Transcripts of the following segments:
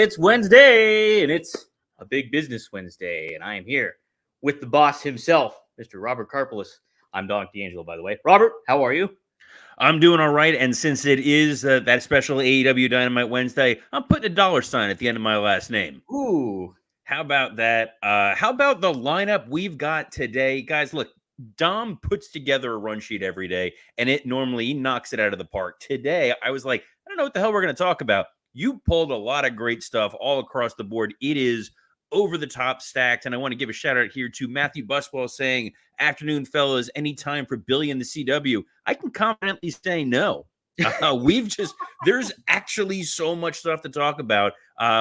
It's Wednesday, and it's a Big Business Wednesday, and I am here with the boss himself, Mr. Robert Karpeles. I'm Dominic DeAngelo, by the way. Robert, how are you? I'm doing all right, and since it is that special AEW Dynamite Wednesday, I'm putting a $sign at the end of my last name. Ooh. How about that? How about the lineup we've got today? Guys, look, Dom puts together a run sheet every day, and it normally knocks it out of the park. Today, I was like, I don't know what the hell we're going to talk about. You pulled a lot of great stuff all across the board. It is over the top stacked, and I want to give a shout out here to Matthew Buswell saying, "Afternoon, fellas, any time for Billy and the CW?" I can confidently say no. There's actually so much stuff to talk about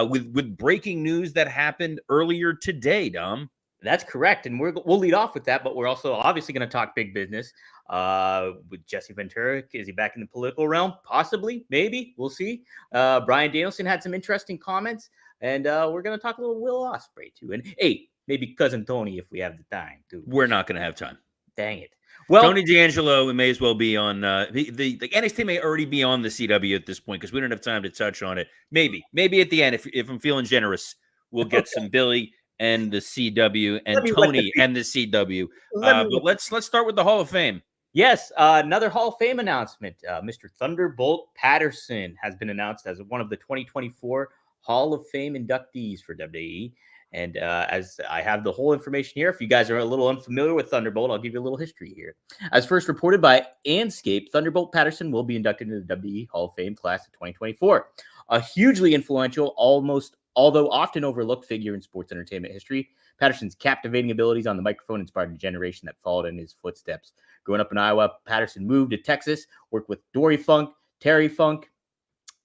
with breaking news that happened earlier today, Dom. That's correct, and we'll lead off with that, but we're also obviously going to talk big business with Jesse Ventura. Is he back in the political realm? Possibly, maybe. We'll see. Brian Danielson had some interesting comments, and we're going to talk a little Will Ospreay, too. And, hey, maybe Cousin Tony if we have the time, too. We're not going to have time. Dang it. Well, Tony DeAngelo may as well be on the NXT may already be on the CW at this point because we don't have time to touch on it. Maybe at the end, if I'm feeling generous, we'll get some Billy and the CW and Tony and the CW. But let's start with the Hall of Fame. Yes, another Hall of Fame announcement. Mr. Thunderbolt Patterson has been announced as one of the 2024 Hall of Fame inductees for WWE. And as I have the whole information here, if you guys are a little unfamiliar with Thunderbolt, I'll give you a little history here. As first reported by Anscape, Thunderbolt Patterson will be inducted into the WWE Hall of Fame class of 2024. A hugely influential, although often overlooked figure in sports entertainment history, Patterson's captivating abilities on the microphone inspired a generation that followed in his footsteps. Growing up in Iowa, Patterson moved to Texas, worked with Dory Funk, Terry Funk,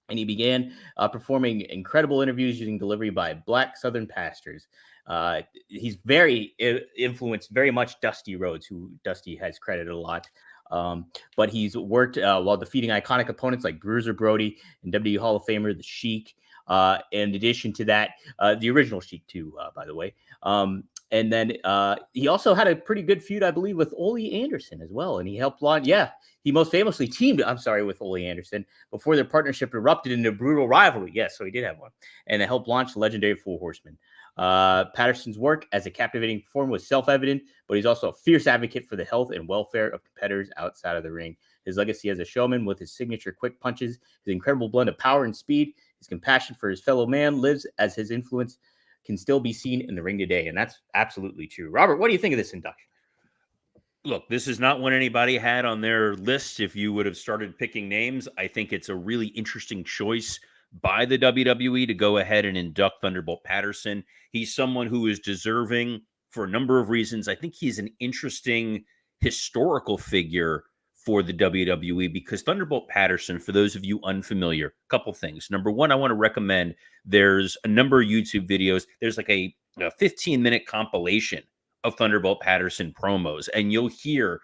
and he began performing incredible interviews using delivery by Black Southern pastors. He's very influenced very much Dusty Rhodes, who Dusty has credited a lot. But he's worked while defeating iconic opponents like Bruiser Brody and WWE Hall of Famer The Sheik. In addition to that, the original Sheik too, by the way. And then he also had a pretty good feud, I believe, with Ole Anderson as well. And he helped launch, he most famously teamed, with Ole Anderson before their partnership erupted into a brutal rivalry. Yes, so he did have one. And it helped launch the legendary Four Horsemen. Patterson's work as a captivating performer was self-evident, but he's also a fierce advocate for the health and welfare of competitors outside of the ring. His legacy as a showman with his signature quick punches, his incredible blend of power and speed, his compassion for his fellow man lives as his influence can still be seen in the ring today. And that's absolutely true. Robert, what do you think of this induction? Look, this is not what anybody had on their list. If you would have started picking names, I think it's a really interesting choice by the WWE to go ahead and induct Thunderbolt Patterson. He's someone who is deserving for a number of reasons. I think he's an interesting historical figure for the WWE because Thunderbolt Patterson, for those of you unfamiliar, a couple things. Number one, I want to recommend there's a number of YouTube videos. There's like a 15-minute compilation of Thunderbolt Patterson promos, and you'll hear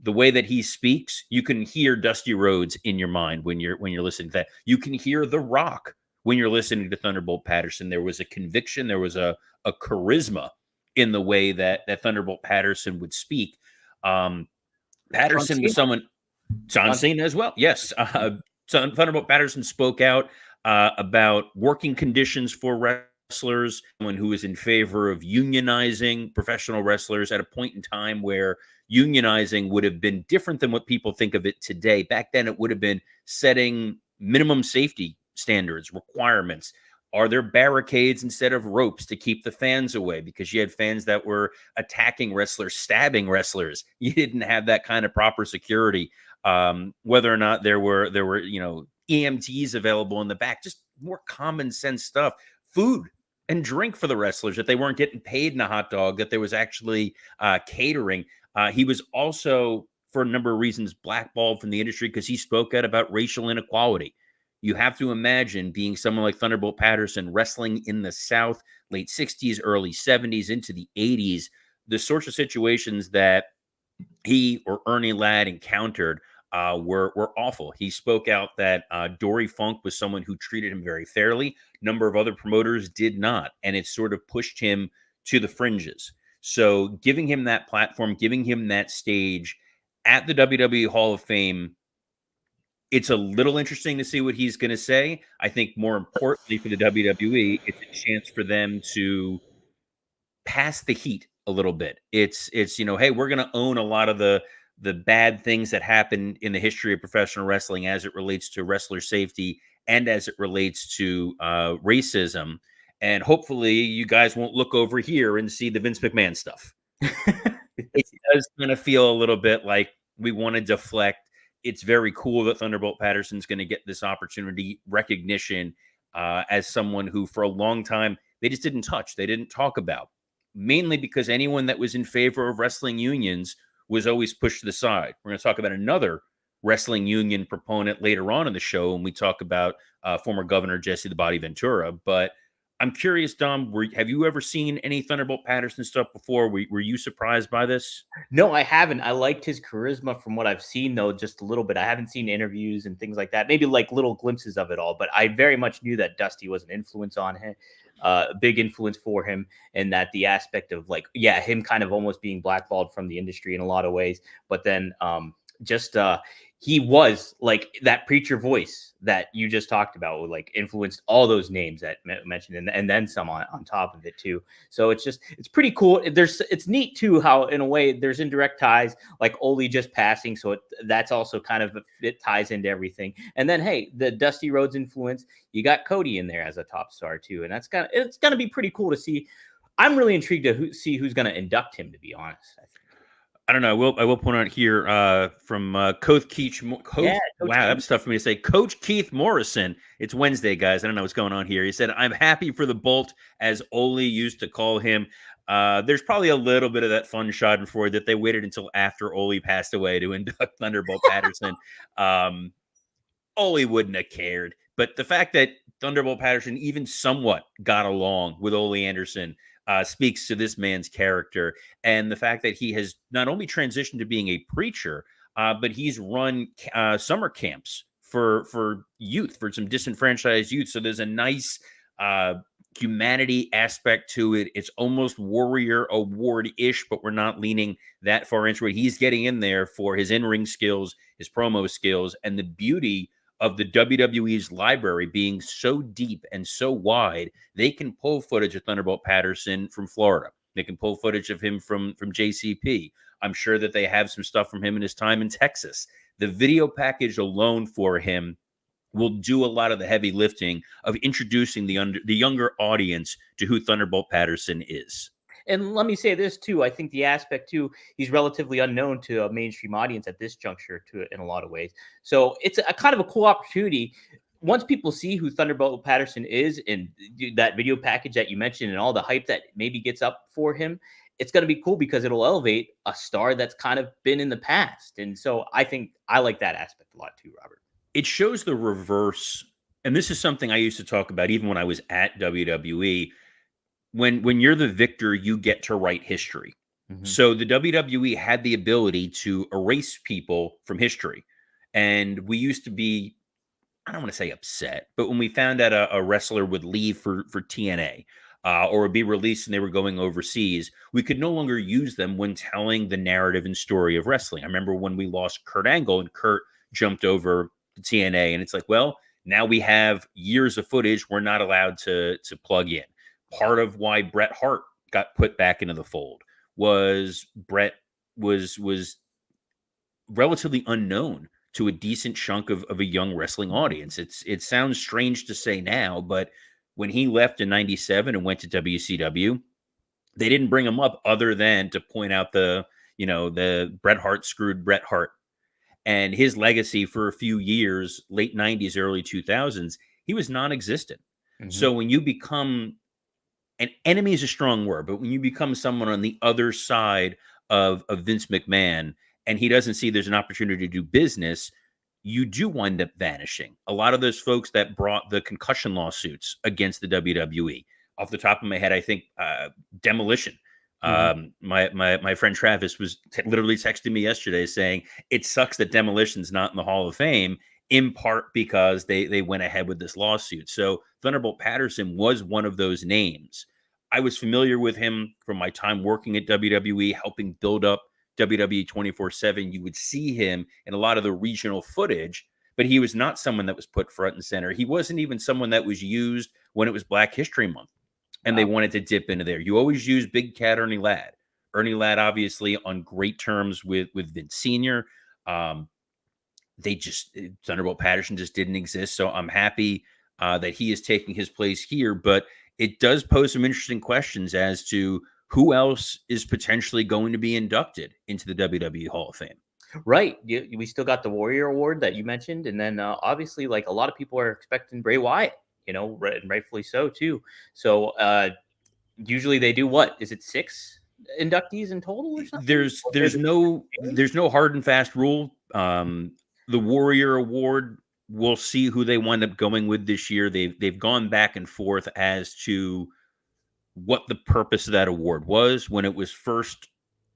the way that he speaks. You can hear Dusty Rhodes in your mind when you're listening to that. You can hear The Rock when you're listening to Thunderbolt Patterson. There was a conviction, there was a charisma in the way that Thunderbolt Patterson would speak. Patterson was someone, John Cena as well. Yes. Thunderbolt Patterson spoke out about working conditions for wrestlers, someone who is in favor of unionizing professional wrestlers at a point in time where unionizing would have been different than what people think of it today. Back then, it would have been setting minimum safety standards, requirements. Are there barricades instead of ropes to keep the fans away? Because you had fans that were attacking wrestlers, stabbing wrestlers. You didn't have that kind of proper security. Whether or not there were EMTs available in the back, just more common sense stuff. Food and drink for the wrestlers, that they weren't getting paid in a hot dog, that there was actually catering. He was also, for a number of reasons, blackballed from the industry because he spoke out about racial inequality. You have to imagine being someone like Thunderbolt Patterson wrestling in the South, late 60s, early 70s, into the 80s, the sorts of situations that he or Ernie Ladd encountered were awful. He spoke out that Dory Funk was someone who treated him very fairly. A number of other promoters did not, and it sort of pushed him to the fringes. So giving him that platform, giving him that stage at the WWE Hall of Fame, It's a little interesting to see what he's going to say. I think more importantly for the WWE, it's a chance for them to pass the heat a little bit. It's hey, we're going to own a lot of the bad things that happen in the history of professional wrestling as it relates to wrestler safety and as it relates to racism. And hopefully you guys won't look over here and see the Vince McMahon stuff. It does kind of feel a little bit like we want to deflect. It's very cool that Thunderbolt Patterson's going to get this opportunity, recognition as someone who for a long time they just didn't touch, they didn't talk about, mainly because anyone that was in favor of wrestling unions was always pushed to the side. We're going to talk about another wrestling union proponent later on in the show when we talk about former Governor Jesse the Body Ventura. But I'm curious, Dom, have you ever seen any Thunderbolt Patterson stuff before? Were you surprised by this? No, I haven't. I liked his charisma from what I've seen, though, just a little bit. I haven't seen interviews and things like that, maybe like little glimpses of it all, but I very much knew that Dusty was an influence on him, a big influence for him, and that the aspect of him kind of almost being blackballed from the industry in a lot of ways, but then he was like that preacher voice that you just talked about, like influenced all those names that mentioned, and then some on top of it too. So it's pretty cool. It's neat too how in a way there's indirect ties, like Ole just passing, so that's also kind of it ties into everything. And then hey, the Dusty Rhodes influence, you got Cody in there as a top star too, and it's gonna be pretty cool to see. I'm really intrigued to see who's gonna induct him, to be honest. I don't know. I will point out here from Coach Keith. Wow, Keith. That's tough for me to say. Coach Keith Morrison. It's Wednesday, guys. I don't know what's going on here. He said, "I'm happy for the Bolt," as Ole used to call him. There's probably a little bit of that fun schadenfreude that they waited until after Ole passed away to induct Thunderbolt Patterson. Ole wouldn't have cared, but the fact that Thunderbolt Patterson even somewhat got along with Ole Anderson speaks to this man's character, and the fact that he has not only transitioned to being a preacher, but he's run summer camps for youth, for some disenfranchised youth. So there's a nice humanity aspect to it. It's almost Warrior Award-ish, but we're not leaning that far into it. He's getting in there for his in-ring skills, his promo skills, and the beauty of the WWE's library being so deep and so wide. They can pull footage of Thunderbolt Patterson from Florida. They can pull footage of him from JCP. I'm sure that they have some stuff from him in his time in Texas. The video package alone for him will do a lot of the heavy lifting of introducing the younger audience to who Thunderbolt Patterson is. And let me say this too. I think the aspect too, he's relatively unknown to a mainstream audience at this juncture too, in a lot of ways. So it's a kind of a cool opportunity. Once people see who Thunderbolt Patterson is and that video package that you mentioned and all the hype that maybe gets up for him, it's going to be cool because it'll elevate a star that's kind of been in the past. And so I think I like that aspect a lot too, Robert. It shows the reverse. And this is something I used to talk about even when I was at WWE. When you're the victor, you get to write history. Mm-hmm. So the WWE had the ability to erase people from history. And we used to be, I don't want to say upset, but when we found out a wrestler would leave for TNA or would be released and they were going overseas, we could no longer use them when telling the narrative and story of wrestling. I remember when we lost Kurt Angle and Kurt jumped over to TNA, and it's like, well, now we have years of footage we're not allowed to plug in. Part of why Bret Hart got put back into the fold was Bret was relatively unknown to a decent chunk of a young wrestling audience. It sounds strange to say now, but when he left in '97 and went to WCW, they didn't bring him up other than to point out the Bret Hart screwed Bret Hart. And his legacy for a few years, late 90s, early 2000s, he was non-existent. Mm-hmm. So when you become an enemy is a strong word, but when you become someone on the other side of Vince McMahon and he doesn't see there's an opportunity to do business, you do wind up vanishing. A lot of those folks that brought the concussion lawsuits against the WWE, off the top of my head, I think Demolition. Mm-hmm. My friend Travis was literally texting me yesterday saying it sucks that Demolition's not in the Hall of Fame, in part because they went ahead with this lawsuit. So Thunderbolt Patterson was one of those names. I was familiar with him from my time working at WWE, helping build up WWE 24/7. You would see him in a lot of the regional footage, but he was not someone that was put front and center. He wasn't even someone that was used when it was Black History Month and they wanted to dip into there. You always use Big Cat Ernie Ladd. Ernie Ladd, obviously, on great terms with Vince Sr. Thunderbolt Patterson just didn't exist. So I'm happy that he is taking his place here. But it does pose some interesting questions as to who else is potentially going to be inducted into the WWE Hall of Fame. Right. We still got the Warrior Award that you mentioned. And then obviously, like, a lot of people are expecting Bray Wyatt, and rightfully so, too. So usually they do what? Is it 6 inductees in total or something? There's no hard and fast rule. The Warrior Award, we'll see who they wind up going with this year. They've gone back and forth as to what the purpose of that award was. When it was first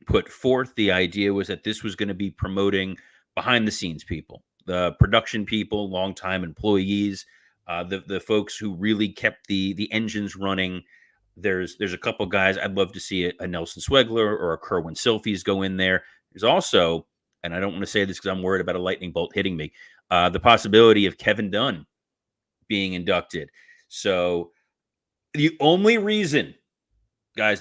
put forth, the idea was that this was going to be promoting behind the scenes people, the production people, longtime employees, the folks who really kept the engines running. There's a couple guys I'd love to see a Nelson Swegler or a Kerwin Silfies go in there. There's also, and I don't want to say this because I'm worried about a lightning bolt hitting me, the possibility of Kevin Dunn being inducted. So the only reason I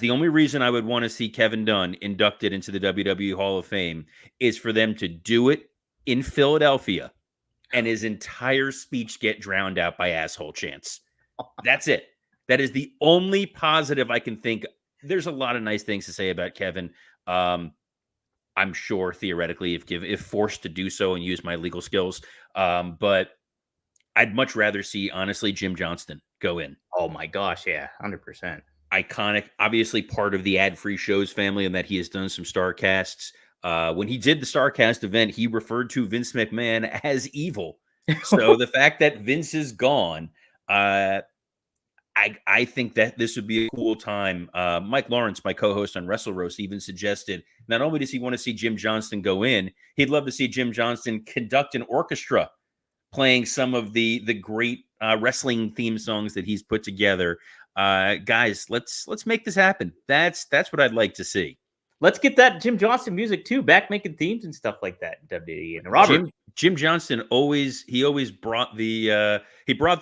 would want to see Kevin Dunn inducted into the WWE Hall of Fame is for them to do it in Philadelphia and his entire speech get drowned out by asshole chants. That's it. That is the only positive I can think. There's a lot of nice things to say about Kevin. I'm sure theoretically, if forced to do so and use my legal skills, but I'd much rather see, honestly, Jim Johnston go in. Oh my gosh, yeah, 100%. Iconic, obviously part of the ad-free shows family, and that he has done some StarCasts. When he did the StarCast event, he referred to Vince McMahon as evil. So the fact that Vince is gone, I think that this would be a cool time. Mike Lawrence, my co-host on Wrestle Roast, even suggested not only does he want to see Jim Johnston go in, he'd love to see Jim Johnston conduct an orchestra playing some of the great wrestling theme songs that he's put together. Guys, let's make this happen. That's what I'd like to see. Let's get that Jim Johnston music too, back making themes and stuff like that. WWE and Robert. Jim Johnston always brought the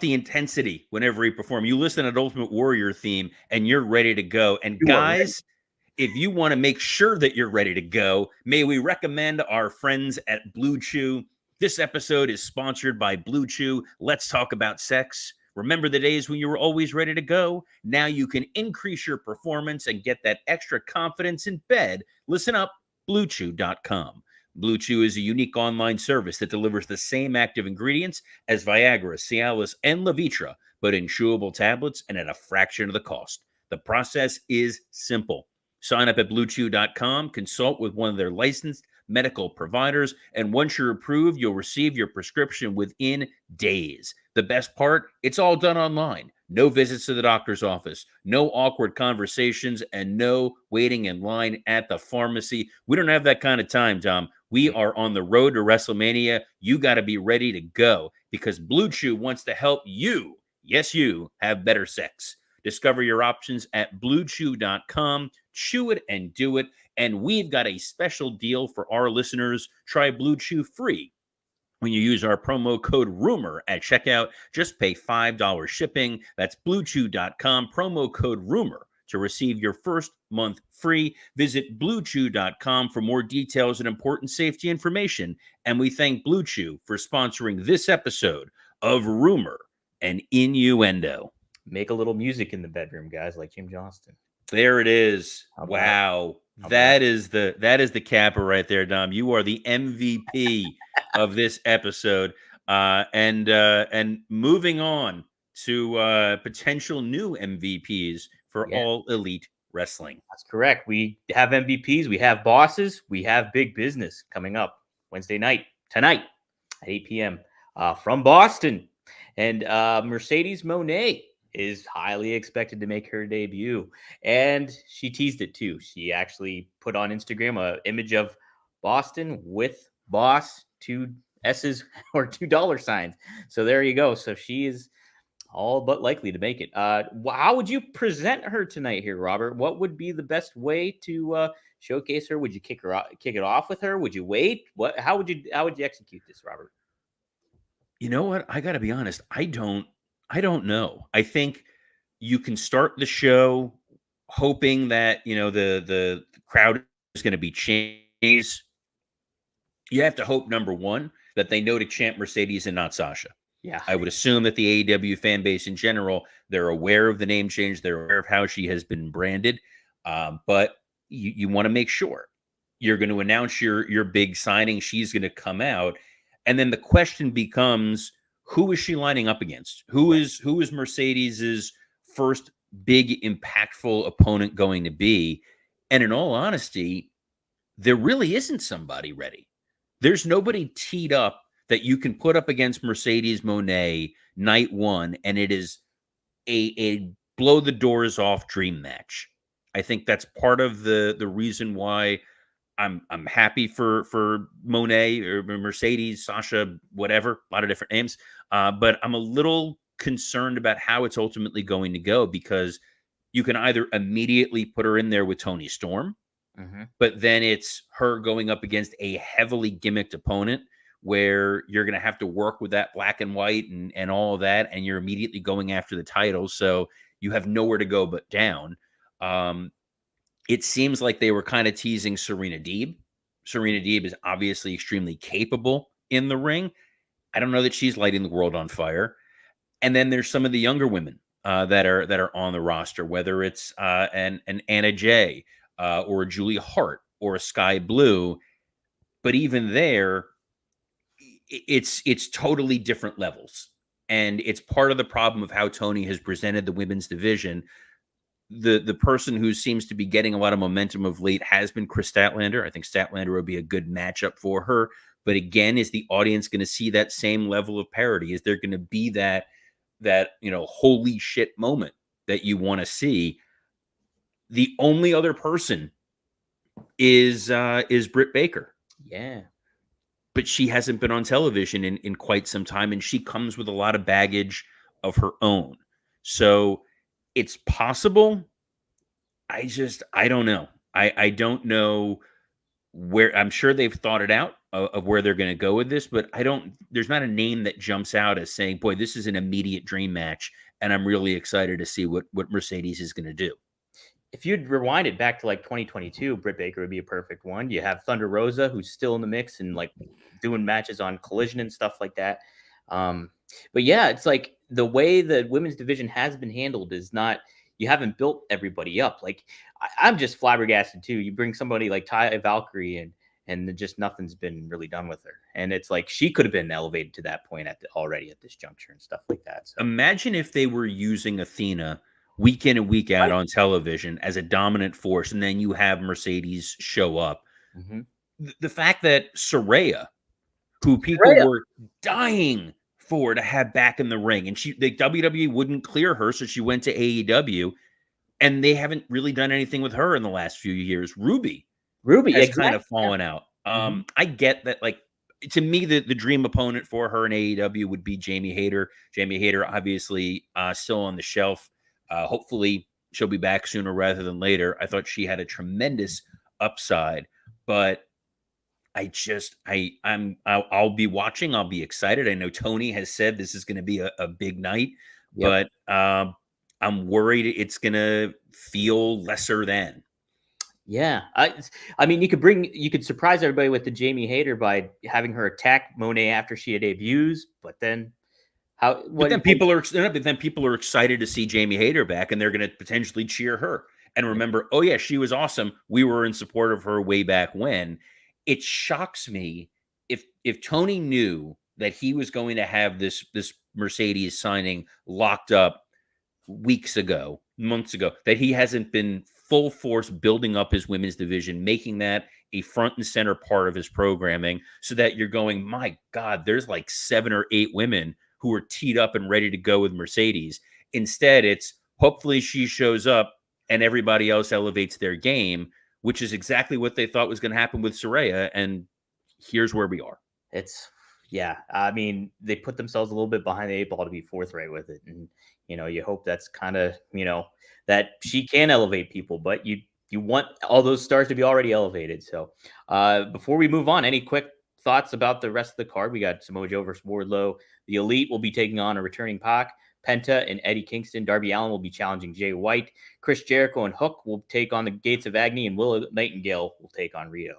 intensity whenever he performed. You listen to an Ultimate Warrior theme and you're ready to go. And guys, if you want to make sure that you're ready to go, may we recommend our friends at Blue Chew. This episode is sponsored by Blue Chew. Let's talk about sex. Remember the days when you were always ready to go? Now you can increase your performance and get that extra confidence in bed. Listen up, BlueChew.com. Blue Chew is a unique online service that delivers the same active ingredients as Viagra, Cialis, and Levitra, but in chewable tablets and at a fraction of the cost. The process is simple. Sign up at BlueChew.com, consult with one of their licensed medical providers, and once you're approved, you'll receive your prescription within days. The best part, it's all done online. No visits to the doctor's office, no awkward conversations, and no waiting in line at the pharmacy. We don't have that kind of time, Tom. We are on the road to WrestleMania. You got to be ready to go because Blue Chew wants to help you, yes, you, have better sex. Discover your options at BlueChew.com. Chew it and do it. And we've got a special deal for our listeners. Try Blue Chew free when you use our promo code RUMOR at checkout. Just pay $5 shipping. That's BlueChew.com, promo code RUMOR to receive your first month free. Visit BlueChew.com for more details and important safety information. And we thank Blue Chew for sponsoring this episode of Rumor and Innuendo. Make a little music in the bedroom, guys, like Jim Johnston. There it is. Wow. That is the capper right there, Dom. You are the MVP of this episode. And moving on to potential new MVPs for All Elite Wrestling. That's correct. We have MVPs, we have bosses, we have Big Business coming up Wednesday night, tonight at 8 p.m. From Boston. And Mercedes Moné is highly expected to make her debut. And she teased it too. She actually put on Instagram an image of Boston with boss, 2 S's or $2 So there you go. So she is all but likely to make it. How would you present her tonight here, Robert? What would be the best way to showcase her? Would you kick it off with her? Would you wait? How would you execute this, Robert? You know what? I got to be honest. I don't know. I think you can start the show hoping that, the crowd is going to be changed. You have to hope, number one, that they know to chant Mercedes and not Sasha. Yeah. I would assume that the AEW fan base in general, they're aware of the name change. They're aware of how she has been branded. But you want to make sure you're going to announce your big signing. She's going to come out. And then the question becomes, who is she lining up against? Who is Mercedes's first big impactful opponent going to be? And in all honesty, there really isn't somebody ready. There's nobody teed up that you can put up against Mercedes Moné night one, and it is a blow the doors off dream match. I think that's part of the reason why I'm happy for Moné or Mercedes, Sasha, whatever, a lot of different names. But I'm a little concerned about how it's ultimately going to go, because you can either immediately put her in there with Toni Storm, but then it's her going up against a heavily gimmicked opponent where you're going to have to work with that black and white and all of that, and you're immediately going after the title. So you have nowhere to go but down. It seems like they were kind of teasing Serena Deeb. Serena Deeb is obviously extremely capable in the ring. I don't know that she's lighting the world on fire. And then there's some of the younger women that are on the roster, whether it's an Anna Jay or a Julia Hart or a Sky Blue. But even there, it's totally different levels. And it's part of the problem of how Tony has presented the women's division. The person who seems to be getting a lot of momentum of late has been Chris Statlander. I think Statlander would be a good matchup for her. But again, is the audience going to see that same level of parity? Is there going to be that holy shit moment that you want to see? The only other person is Britt Baker. Yeah. But she hasn't been on television in quite some time, and she comes with a lot of baggage of her own. So it's possible. I don't know. I don't know where. I'm sure they've thought it out of where they're going to go with this, but there's not a name that jumps out as saying, boy, this is an immediate dream match, and I'm really excited to see what Mercedes is going to do. If you'd rewind it back to like 2022, Britt Baker would be a perfect one. You have Thunder Rosa, who's still in the mix and like doing matches on Collision and stuff like that. But yeah, it's like the way the women's division has been handled is not, you haven't built everybody up. Like I'm just flabbergasted too. You bring somebody like Ty Valkyrie and just nothing's been really done with her. And it's like she could have been elevated to that point already at this juncture and stuff like that. So imagine if they were using Athena week in and week out on television as a dominant force, and then you have Mercedes show up. The fact that Saraya, who people were dying for to have back in the ring, and the WWE wouldn't clear her, so she went to AEW, and they haven't really done anything with her in the last few years. Ruby has kind of fallen out. I get that, like, to me, the dream opponent for her in AEW would be Jamie Hayter. Jamie Hayter, obviously, still on the shelf. Hopefully she'll be back sooner rather than later. I thought she had a tremendous upside, but I'll be watching. I'll be excited. I know Tony has said this is going to be a big night, but I'm worried it's going to feel lesser than. Yeah. I mean, you could surprise everybody with the Jamie Hayter by having her attack Monet after she had debuts, but then people are excited to see Jamie Hayter back, and they're going to potentially cheer her and remember, oh yeah, she was awesome. We were in support of her way back when. It shocks me if Tony knew that he was going to have this Mercedes signing locked up weeks ago, months ago, that he hasn't been full force building up his women's division, making that a front and center part of his programming, so that you're going, my God, there's like 7 or 8 women who are teed up and ready to go with Mercedes. Instead, it's hopefully she shows up and everybody else elevates their game, which is exactly what they thought was going to happen with Saraya. And here's where we are. I mean, they put themselves a little bit behind the 8 ball, to be forthright with it. And, you hope that's kind of, that she can elevate people, but you want all those stars to be already elevated. So before we move on, any quick thoughts about the rest of the card. We got Samoa Joe versus Wardlow. The Elite will be taking on a returning Pac. Penta and Eddie Kingston. Darby Allin will be challenging Jay White. Chris Jericho and Hook will take on the Gates of Agony, and Willow Nightingale will take on Rio.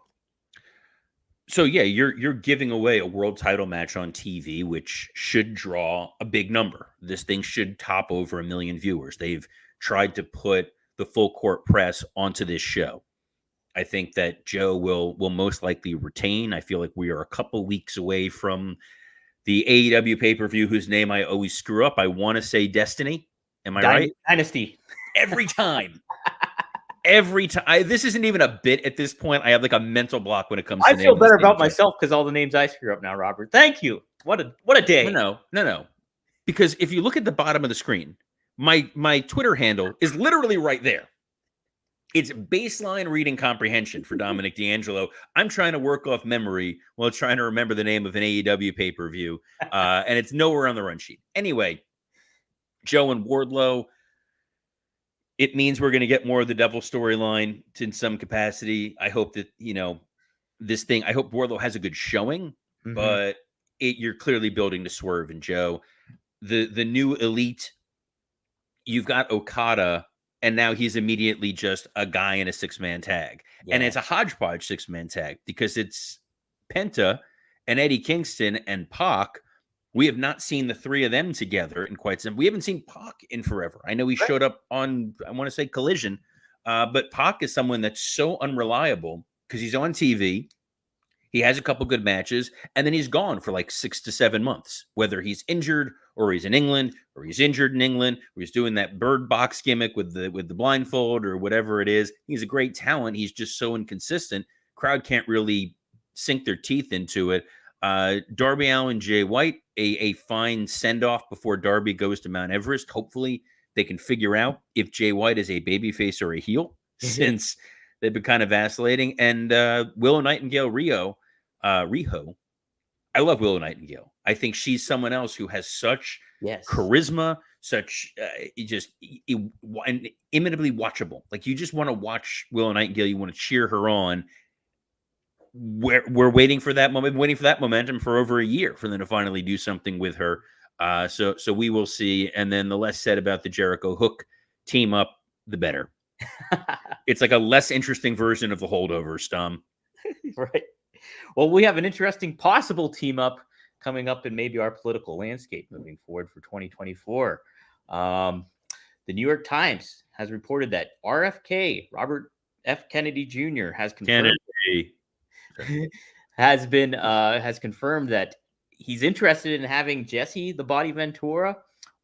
So yeah, you're giving away a world title match on TV, which should draw a big number. This thing should top over 1 million viewers. They've tried to put the full court press onto this show. I think that Joe will most likely retain. I feel like we are a couple weeks away from the AEW pay-per-view, whose name I always screw up. I want to say Destiny. Am I right? Dynasty. Every time. Every time. This isn't even a bit at this point. I have like a mental block when it comes to I feel better about myself because all the names I screw up now, Robert. Thank you. What a day. No. Because if you look at the bottom of the screen, my Twitter handle is literally right there. It's baseline reading comprehension for Dominic DeAngelo. I'm trying to work off memory while trying to remember the name of an AEW pay-per-view, and it's nowhere on the run sheet. Anyway, Joe and Wardlow, it means we're going to get more of the devil storyline in some capacity. I hope that, this thing, I hope Wardlow has a good showing, but you're clearly building to Swerve and Joe. The new Elite, you've got Okada, and now he's immediately just a guy in a 6-man tag. Yeah. And it's a hodgepodge 6-man tag because it's Penta and Eddie Kingston and Pac. We have not seen the three of them together in quite some. We haven't seen Pac in forever. I know he showed up on, I want to say, Collision, but Pac is someone that's so unreliable because he's on TV. He has a couple good matches, and then he's gone for like 6 to 7 months, whether he's injured or he's in England or he's injured in England or he's doing that bird box gimmick with the blindfold or whatever it is. He's a great talent. He's just so inconsistent. Crowd can't really sink their teeth into it. Darby Allin, Jay White, a fine send-off before Darby goes to Mount Everest. Hopefully they can figure out if Jay White is a babyface or a heel since they've been kind of vacillating. And Willow Nightingale, Riho. I love Willow Nightingale. I think she's someone else who has such charisma, such just imminently watchable. Like you just want to watch Willow Nightingale. You want to cheer her on. We're waiting for that moment, waiting for that momentum for over a year for them to finally do something with her. So we will see. And then the less said about the Jericho Hook team up, the better. It's like a less interesting version of the holdovers, Tom. Right. Well, we have an interesting possible team up coming up in maybe our political landscape moving forward for 2024. The New York Times has reported that RFK, Robert F. Kennedy Jr., has confirmed has confirmed that he's interested in having Jesse the Body Ventura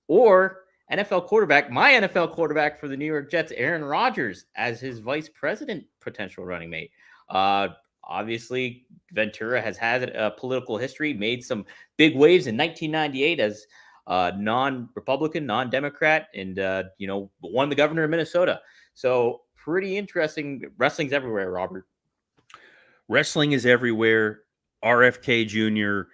or NFL quarterback, my NFL quarterback for the New York Jets, Aaron Rodgers, as his vice president potential running mate. Obviously, Ventura has had a political history, made some big waves in 1998 as non-Republican, non-Democrat, and won the governor of Minnesota. So pretty interesting. Wrestling's everywhere, Robert. Wrestling is everywhere. RFK Jr.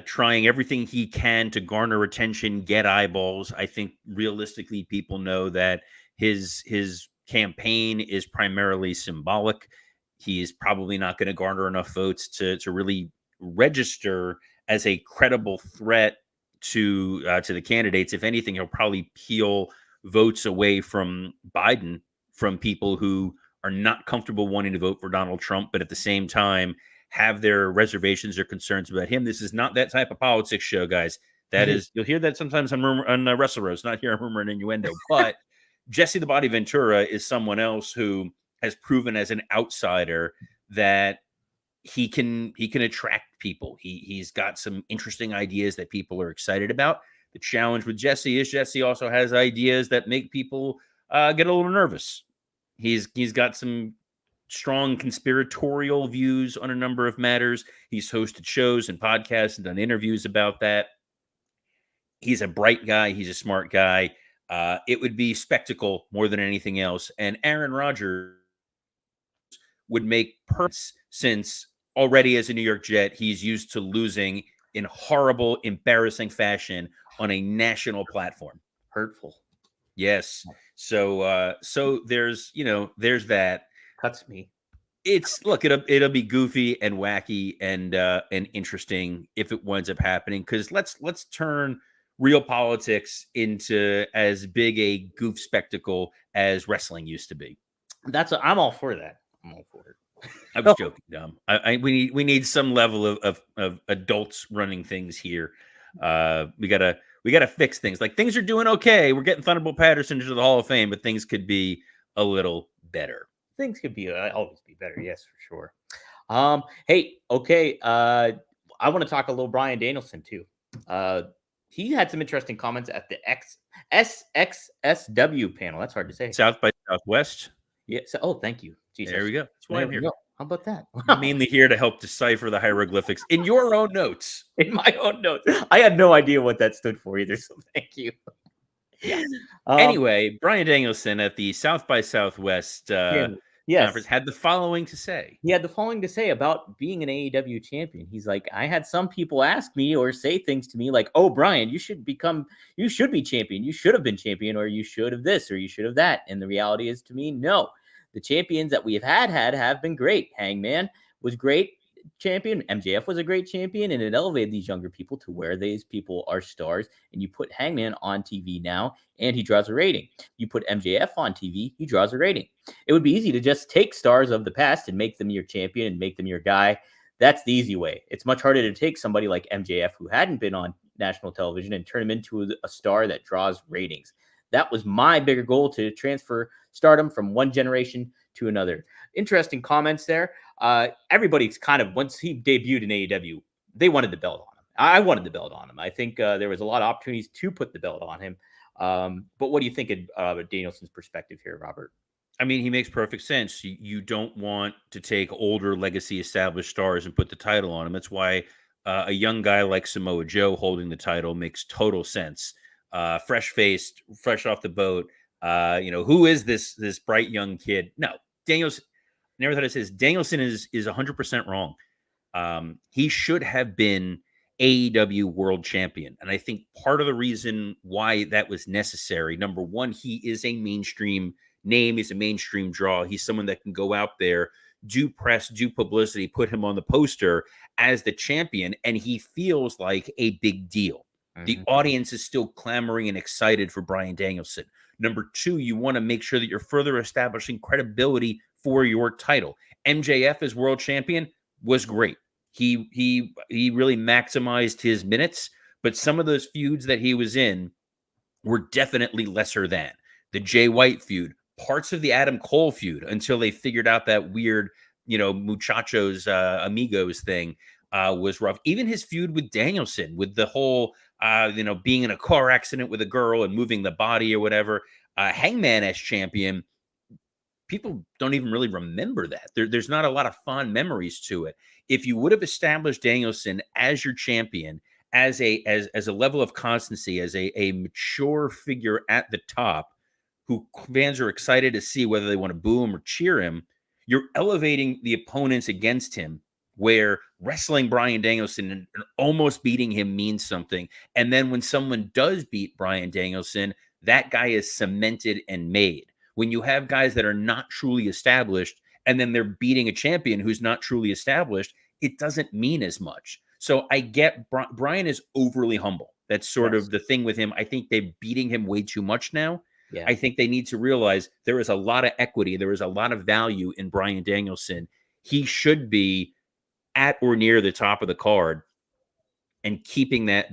Trying everything he can to garner attention, get eyeballs. I think realistically, people know that his campaign is primarily symbolic. He is probably not going to garner enough votes to really register as a credible threat to the candidates. If anything, he'll probably peel votes away from Biden, from people who are not comfortable wanting to vote for Donald Trump, but at the same time have their reservations or concerns about him. This is not that type of politics show, guys. That is, you'll hear that sometimes on Wrestle Roast, not here on Rumor and Innuendo. But Jesse the Body Ventura is someone else who has proven as an outsider that he can attract people. He's got some interesting ideas that people are excited about. The challenge with Jesse is Jesse also has ideas that make people get a little nervous. He's got some strong conspiratorial views on a number of matters. He's hosted shows and podcasts and done interviews about that. He's a bright guy. He's a smart guy. It would be spectacle more than anything else. And Aaron Rodgers would make purpose, since already as a New York Jet, he's used to losing in horrible, embarrassing fashion on a national platform. Hurtful. Yes. So there's that. Cuts me. It'll be goofy and wacky and interesting if it winds up happening, because let's turn real politics into as big a goof spectacle as wrestling used to be. I'm all for that. I'm all for it. I was joking, Dom. We need some level of adults running things here. We gotta fix things. Like, things are doing okay. We're getting Thunderbolt Patterson into the Hall of Fame, but things could be a little better. Things could be always be better. Yes, for sure. Hey, okay. I want to talk a little Bryan Danielson too. He had some interesting comments at the SXSW panel. That's hard to say. South by Southwest. Yeah. So, thank you. Jesus. There we go. That's why I'm here. How about that? I'm mainly here to help decipher the hieroglyphics in your own notes. In my own notes. I had no idea what that stood for either, so thank you. Yeah. Anyway, Bryan Danielson at the South by Southwest conference had the following to say. He had the following to say about being an AEW champion. He's like, I had some people ask me or say things to me like, "Oh, Bryan, you should be champion. You should have been champion, or you should have this, or you should have that." And the reality is, to me, no. The champions that we have been great. Hangman was great champion. MJF was a great champion, and it elevated these younger people to where these people are stars. And you put Hangman on TV now, and he draws a rating. You put MJF on TV, he draws a rating. It would be easy to just take stars of the past and make them your champion and make them your guy. That's the easy way. It's much harder to take somebody like MJF, who hadn't been on national television, and turn him into a star that draws ratings. That was my bigger goal, to transfer stardom from one generation to another. Interesting comments there. Everybody's kind of, once he debuted in AEW, they wanted the belt on him. I wanted the belt on him. I think there was a lot of opportunities to put the belt on him. But what do you think of Danielson's perspective here, Robert? I mean, he makes perfect sense. You don't want to take older legacy established stars and put the title on him. That's why a young guy like Samoa Joe holding the title makes total sense. Fresh-faced, fresh off the boat. Who is this bright young kid? No, Danielson. Never thought it says Danielson is 100% wrong. He should have been AEW World Champion, and I think part of the reason why that was necessary, number one, he is a mainstream name. He's a mainstream draw. He's someone that can go out there, do press, do publicity, put him on the poster as the champion, and he feels like a big deal. The audience is still clamoring and excited for Bryan Danielson. Number two, you want to make sure that you're further establishing credibility for your title. MJF as world champion was great. He really maximized his minutes, but some of those feuds that he was in were definitely lesser than. The Jay White feud, parts of the Adam Cole feud, until they figured out that weird, muchachos, amigos thing was rough. Even his feud with Danielson, with the whole being in a car accident with a girl and moving the body or whatever. Hangman as champion, people don't even really remember that. There's not a lot of fond memories to it. If you would have established Danielson as your champion, as a level of constancy, as a mature figure at the top, who fans are excited to see whether they want to boo him or cheer him, you're elevating the opponents against him, where wrestling Bryan Danielson and almost beating him means something. And then when someone does beat Bryan Danielson, that guy is cemented and made. When you have guys that are not truly established, and then they're beating a champion who's not truly established, it doesn't mean as much. So I get Bryan is overly humble. That's sort of the thing with him. I think they're beating him way too much now. Yeah. I think they need to realize there is a lot of equity. There is a lot of value in Bryan Danielson. He should be at or near the top of the card and keeping that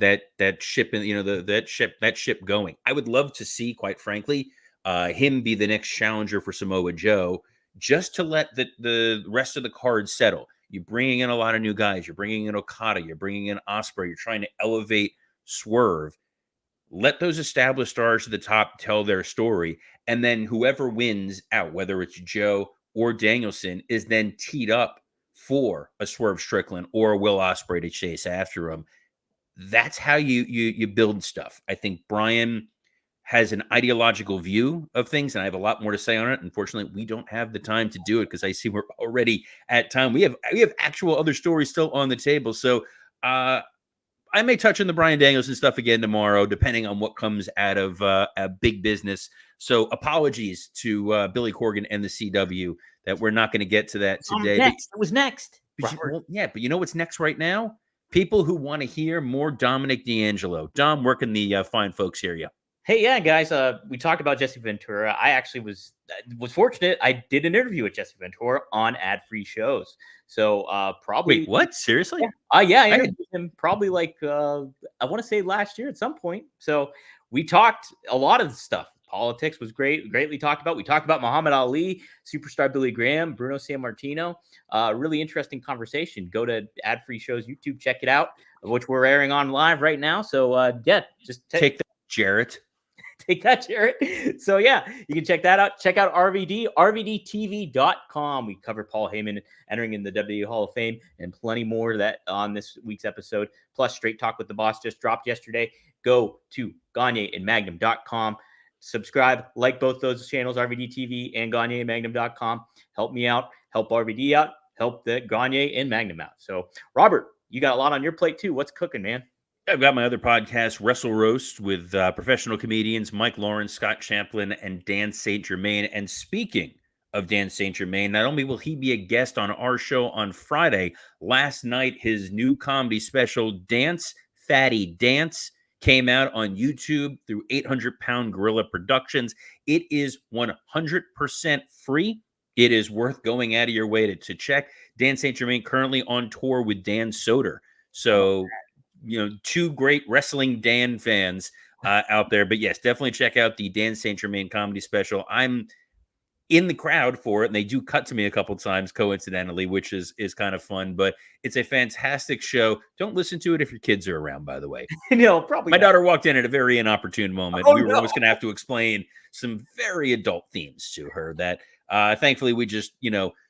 ship in, that ship going. I would love to see, quite frankly, him be the next challenger for Samoa Joe, just to let the rest of the card settle. You're bringing in a lot of new guys. You're bringing in Okada. You're bringing in Ospreay. You're trying to elevate Swerve. Let those established stars at the top tell their story, and then whoever wins out, whether it's Joe or Danielson, is then teed up for a Swerve Strickland or a Will Ospreay to chase after him. That's how you build stuff. I think Bryan has an ideological view of things, and I have a lot more to say on it. Unfortunately, we don't have the time to do it because I see we're already at time. We have actual other stories still on the table. So I may touch on the Bryan Danielson stuff again tomorrow, depending on what comes out of a Big Business. So apologies to Billy Corgan and the CW that we're not going to get to that today. Next. It was next. But you know what's next right now? People who want to hear more Dominic DeAngelo. Dom, where can the fine folks hear you? Hey, yeah, guys. We talked about Jesse Ventura. I actually was fortunate. I did an interview with Jesse Ventura on ad-free shows. So probably. Wait, what? Seriously? Yeah. I interviewed him probably like I want to say last year at some point. So we talked a lot of stuff. Politics was greatly talked about. We talked about Muhammad Ali, superstar Billy Graham, Bruno Sammartino. Really interesting conversation. Go to ad-free shows YouTube, check it out, which we're airing on live right now. So yeah, just take that, Jarrett. Take that, Jarrett. So yeah, you can check that out. Check out RVD, rvdtv.com. We covered Paul Heyman entering in the WWE Hall of Fame and plenty more that on this week's episode. Plus, Straight Talk with the Boss just dropped yesterday. Go to GagneandMagnum.com. Subscribe, like both those channels, RVD TV and GagneandMagnum.com. Help me out, help RVD out, help the Gagne and Magnum out. So, Robert, you got a lot on your plate too. What's cooking, man? I've got my other podcast, Wrestle Roast, with professional comedians Mike Lawrence, Scott Champlin, and Dan St. Germain. And speaking of Dan St. Germain, not only will he be a guest on our show on Friday, last night his new comedy special, Dance, Fatty Dance, came out on YouTube through 800 Pound Gorilla Productions. It is 100% free. It is worth going out of your way to check. Dan St. Germain currently on tour with Dan Soder. So, two great wrestling Dan fans out there. But yes, definitely check out the Dan St. Germain comedy special. I'm in the crowd for it, and they do cut to me a couple times coincidentally, which is kind of fun. But it's a fantastic show. Don't listen to it if your kids are around, by the way. No, probably my not. daughter walked in at a very inopportune moment. We were almost going to have to explain some very adult themes to her that thankfully we just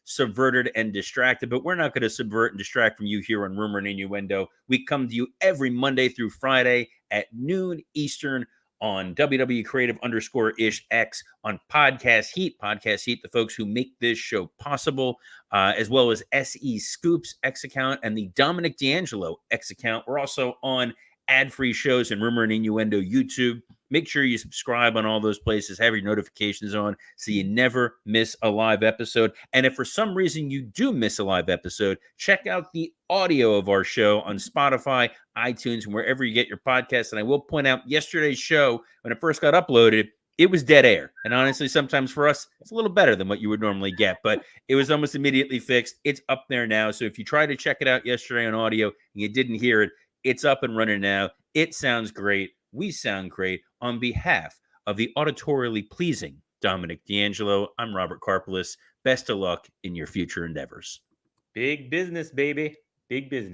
subverted and distracted. But we're not going to subvert and distract from you here on Rumor and Innuendo. We come to you every Monday through Friday at noon Eastern on WWE Creative _ish X, on Podcast Heat, the folks who make this show possible, as well as SE Scoops X account and the Dominic DeAngelo X account. We're also on ad-free shows and Rumor and Innuendo YouTube. Make sure you subscribe on all those places, have your notifications on so you never miss a live episode. And if for some reason you do miss a live episode, check out the audio of our show on Spotify, iTunes, and wherever you get your podcasts. And I will point out yesterday's show, when it first got uploaded, it was dead air. And honestly, sometimes for us, it's a little better than what you would normally get, but it was almost immediately fixed. It's up there now. So if you tried to check it out yesterday on audio and you didn't hear it, it's up and running now. It sounds great. We sound great. On behalf of the auditorially pleasing Dominic DeAngelo, I'm Robert Karpeles. Best of luck in your future endeavors. Big business, baby. Big business.